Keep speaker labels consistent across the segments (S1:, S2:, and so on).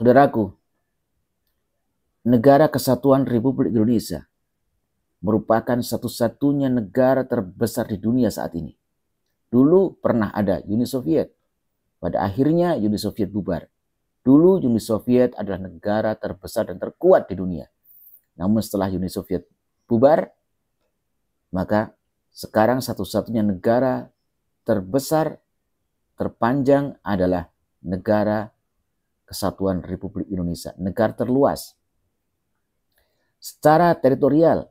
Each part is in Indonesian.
S1: Saudaraku, negara kesatuan Republik Indonesia merupakan satu-satunya negara terbesar di dunia saat ini. Dulu pernah ada Uni Soviet. Pada akhirnya Uni Soviet bubar. Dulu Uni Soviet adalah negara terbesar dan terkuat di dunia. Namun setelah Uni Soviet bubar, maka sekarang satu-satunya negara terbesar, terpanjang adalah negara Kesatuan Republik Indonesia, negara terluas. Secara teritorial,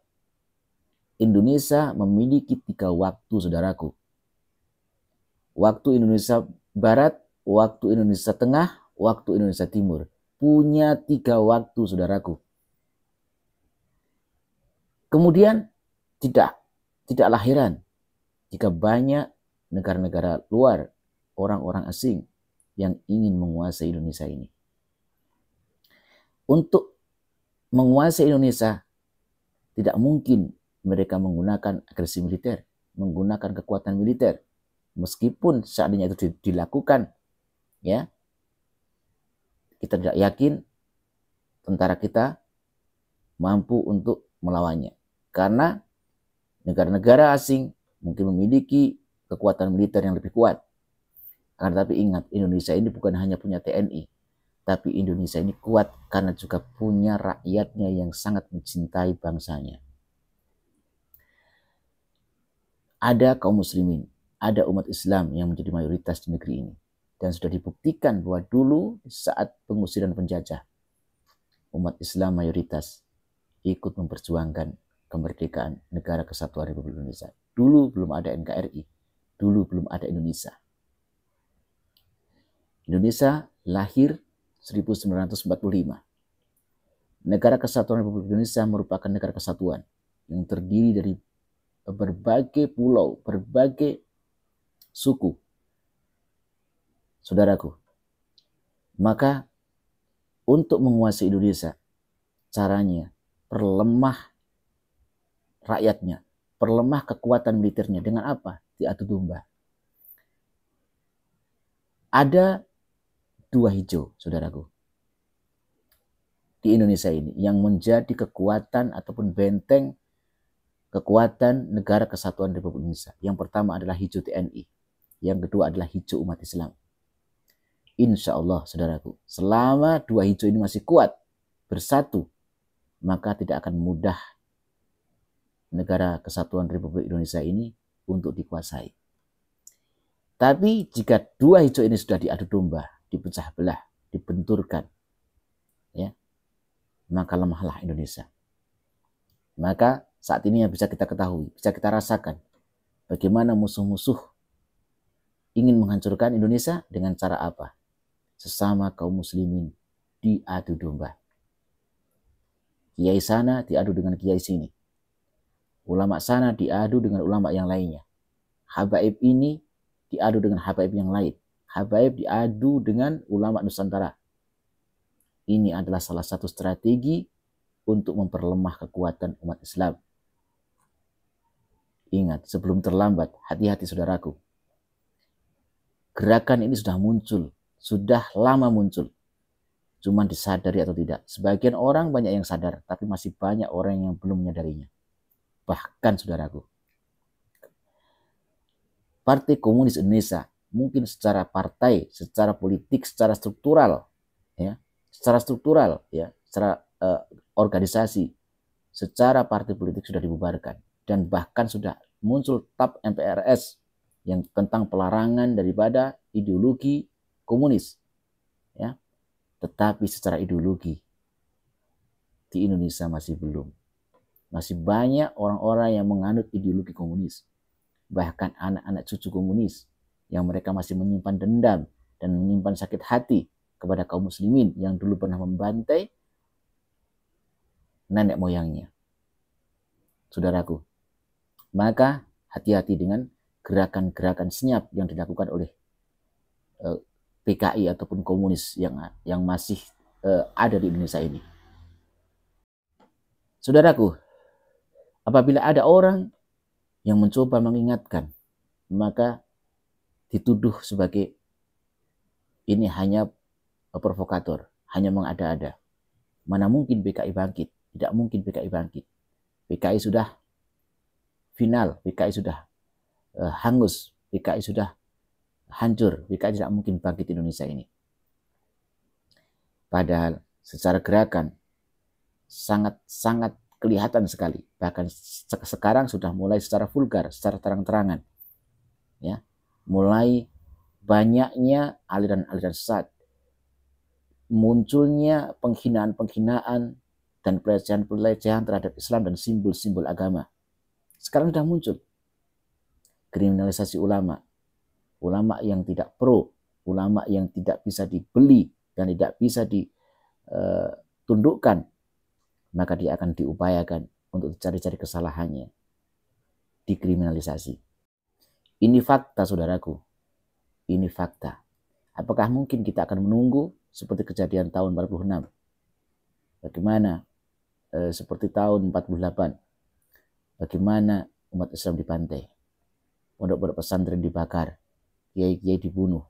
S1: Indonesia memiliki 3 waktu, saudaraku. Waktu Indonesia Barat, waktu Indonesia Tengah, waktu Indonesia Timur. Punya 3 waktu, saudaraku. Kemudian tidaklah heran jika banyak negara-negara luar, orang-orang asing yang ingin menguasai Indonesia ini. Untuk menguasai Indonesia, tidak mungkin mereka menggunakan agresi militer, menggunakan kekuatan militer. Meskipun seandainya itu dilakukan, ya, kita tidak yakin tentara kita mampu untuk melawannya. Karena negara-negara asing mungkin memiliki kekuatan militer yang lebih kuat. Tapi ingat, Indonesia ini bukan hanya punya TNI, tapi Indonesia ini kuat karena juga punya rakyatnya yang sangat mencintai bangsanya. Ada kaum muslimin, ada umat Islam yang menjadi mayoritas di negeri ini. Dan sudah dibuktikan bahwa dulu saat pengusiran penjajah, umat Islam mayoritas ikut memperjuangkan kemerdekaan negara kesatuan Republik Indonesia. Dulu belum ada NKRI, dulu belum ada Indonesia. Indonesia lahir 1945. Negara Kesatuan Republik Indonesia merupakan negara kesatuan yang terdiri dari berbagai pulau, berbagai suku. Saudaraku, maka untuk menguasai Indonesia, caranya perlemah rakyatnya, perlemah kekuatan militernya. Dengan apa? Diadu domba. Ada 2 hijau, saudaraku, di Indonesia ini yang menjadi kekuatan ataupun benteng kekuatan negara kesatuan Republik Indonesia. Yang pertama adalah hijau TNI, yang kedua adalah hijau umat Islam. Insya Allah, saudaraku, selama 2 hijau ini masih kuat bersatu, maka tidak akan mudah negara kesatuan Republik Indonesia ini untuk dikuasai. Tapi jika 2 hijau ini sudah diadu domba, dipecah belah, dibenturkan, ya, maka lemahlah Indonesia. Maka saat ini yang bisa kita ketahui, bisa kita rasakan bagaimana musuh-musuh ingin menghancurkan Indonesia dengan cara apa? Sesama kaum muslimin diadu domba. Kiai sana diadu dengan kiai sini. Ulama sana diadu dengan ulama yang lainnya. Habaib ini diadu dengan habaib yang lain. Habaib diadu dengan ulama Nusantara. Ini adalah salah satu strategi untuk memperlemah kekuatan umat Islam. Ingat, sebelum terlambat, hati-hati saudaraku. Gerakan ini sudah muncul, sudah lama muncul. Cuman disadari atau tidak. Sebagian orang banyak yang sadar, tapi masih banyak orang yang belum menyadarinya. Bahkan saudaraku, Partai Komunis Indonesia mungkin secara partai, secara politik, secara struktural, ya, secara organisasi, secara partai politik sudah dibubarkan dan bahkan sudah muncul TAP MPRS yang tentang pelarangan daripada ideologi komunis, ya. Tetapi secara ideologi di Indonesia masih belum. Masih banyak orang-orang yang menganut ideologi komunis. Bahkan anak-anak cucu komunis yang mereka masih menyimpan dendam dan menyimpan sakit hati kepada kaum muslimin yang dulu pernah membantai nenek moyangnya. Saudaraku, maka hati-hati dengan gerakan-gerakan senyap yang dilakukan oleh PKI ataupun komunis yang masih ada di Indonesia ini. Saudaraku, apabila ada orang yang mencoba mengingatkan, maka dituduh sebagai ini hanya provokator, hanya mengada-ada. Mana mungkin PKI bangkit? Tidak mungkin PKI bangkit. PKI sudah final, PKI sudah hangus, PKI sudah hancur, PKI tidak mungkin bangkit Indonesia ini. Padahal secara gerakan sangat kelihatan sekali. Bahkan sekarang sudah mulai secara vulgar, secara terang-terangan. Ya, mulai banyaknya aliran-aliran sesat, munculnya penghinaan-penghinaan dan pelecehan-pelecehan terhadap Islam dan simbol-simbol agama. Sekarang sudah muncul kriminalisasi ulama, ulama yang tidak pro, ulama yang tidak bisa dibeli dan tidak bisa ditundukkan, maka dia akan diupayakan untuk cari-cari kesalahannya, dikriminalisasi. Ini fakta, saudaraku. Ini fakta. Apakah mungkin kita akan menunggu seperti kejadian tahun 46? Bagaimana seperti tahun 48? Bagaimana umat Islam dibantai? Pondok-pondok pesantren dibakar, kiai-kiai dibunuh.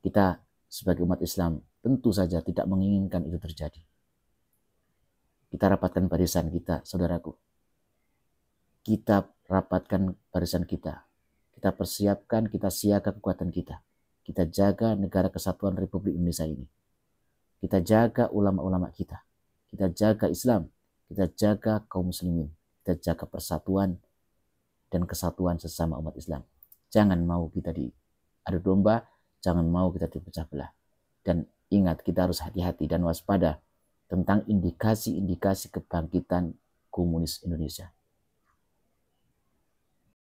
S1: Kita sebagai umat Islam tentu saja tidak menginginkan itu terjadi. Kita rapatkan barisan kita, saudaraku. Kita rapatkan barisan kita. Kita persiapkan, kita siaga kekuatan kita. Kita jaga negara kesatuan Republik Indonesia ini. Kita jaga ulama-ulama kita. Kita jaga Islam. Kita jaga kaum muslimin. Kita jaga persatuan dan kesatuan sesama umat Islam. Jangan mau kita diadu domba, jangan mau kita dipecah belah. Dan ingat, kita harus hati-hati dan waspada tentang indikasi-indikasi kebangkitan komunis Indonesia.